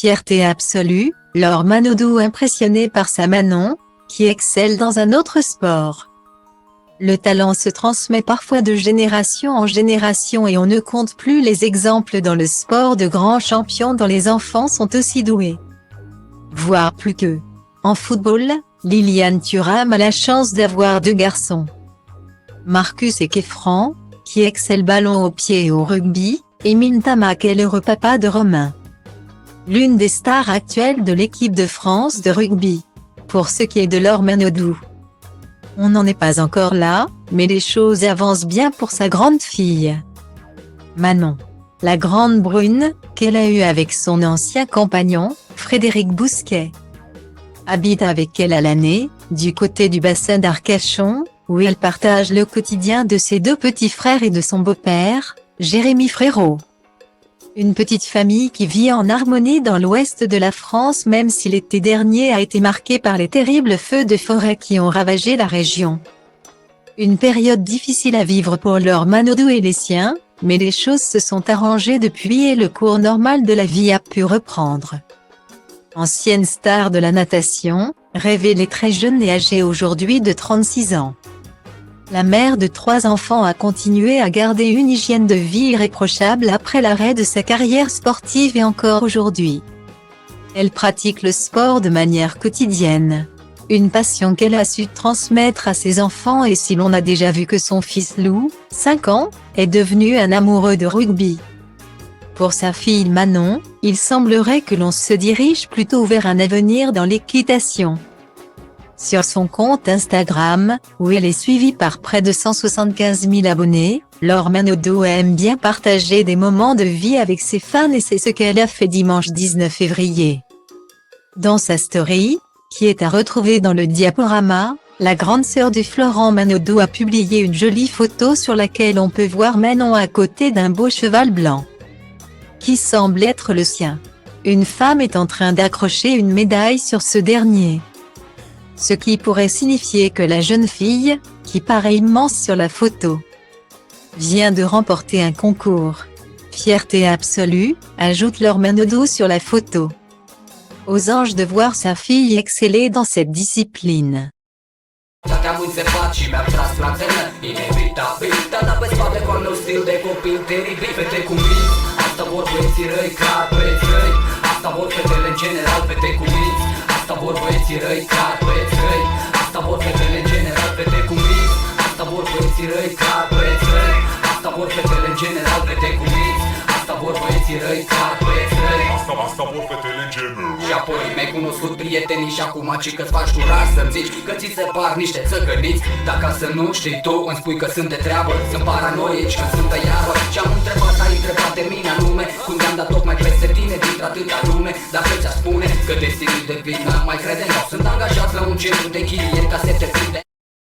Fierté absolue, Laure Manodou impressionnée par sa Manon, qui excelle dans un autre sport. Le talent se transmet parfois de génération en génération et on ne compte plus les exemples dans le sport de grands champions dont les enfants sont aussi doués. Voire plus que. En football, Liliane Thuram a la chance d'avoir 2 garçons. Marcus et Kefran, qui excellent ballon au pied et au rugby, et Mintamack est l'heureux papa de Romain. L'une des stars actuelles de l'équipe de France de rugby. Pour ce qui est de Laure Manodou. On n'en est pas encore là, mais les choses avancent bien pour sa grande fille. Manon. La grande brune, qu'elle a eue avec son ancien compagnon, Frédéric Bousquet. Habite avec elle à l'année, du côté du bassin d'Arcachon, où elle partage le quotidien de ses 2 petits frères et de son beau-père, Jérémy Frérot. Une petite famille qui vit en harmonie dans l'ouest de la France même si l'été dernier a été marqué par les terribles feux de forêt qui ont ravagé la région. Une période difficile à vivre pour Laure Manodou et les siens, mais les choses se sont arrangées depuis et le cours normal de la vie a pu reprendre. Ancienne star de la natation, révélée très jeune et âgée aujourd'hui de 36 ans. La mère de 3 enfants a continué à garder une hygiène de vie irréprochable après l'arrêt de sa carrière sportive et encore aujourd'hui. Elle pratique le sport de manière quotidienne. Une passion qu'elle a su transmettre à ses enfants et si l'on a déjà vu que son fils Lou, 5 ans, est devenu un amoureux de rugby. Pour sa fille Manon, il semblerait que l'on se dirige plutôt vers un avenir dans l'équitation. Sur son compte Instagram, où elle est suivie par près de 175 000 abonnés, Laure Manodou aime bien partager des moments de vie avec ses fans et c'est ce qu'elle a fait dimanche 19 février. Dans sa story, qui est à retrouver dans le diaporama, la grande sœur de Florent Manodou a publié une jolie photo sur laquelle on peut voir Manon à côté d'un beau cheval blanc, qui semble être le sien. Une femme est en train d'accrocher une médaille sur ce dernier. Ce qui pourrait signifier que la jeune fille, qui paraît immense sur la photo, vient de remporter un concours. Fierté absolue, ajoute Laure Manodou sur la photo. Aux anges de voir sa fille exceller dans cette discipline. Asta vor băieții răi, clar băieți răi. Asta vor fetele în general, fete cu mix. Asta vor băieții răi, clar băieți răi. Asta vor fetele în general, fete cu mix. Asta vor băieții răi, clar băieți răi. Asta vor fetele în general. Și apoi mi-ai cunoscut prietenii și acum ci că-ți faci tu rar să-mi zici că ți se par niște țăcăniți. Dacă să nu știi tu, îmi spui că sunt de treabă. Sunt paranoici că sunt pe iarbă. Și-am întrebat, ai întrebat de mine anume cum i-am dat tocmai peste tine dintr-atâta lume. Dacă ți-a spune că destinul de vină mai crede, nu sunt angajat la un centru de chilieri ca să te prinde.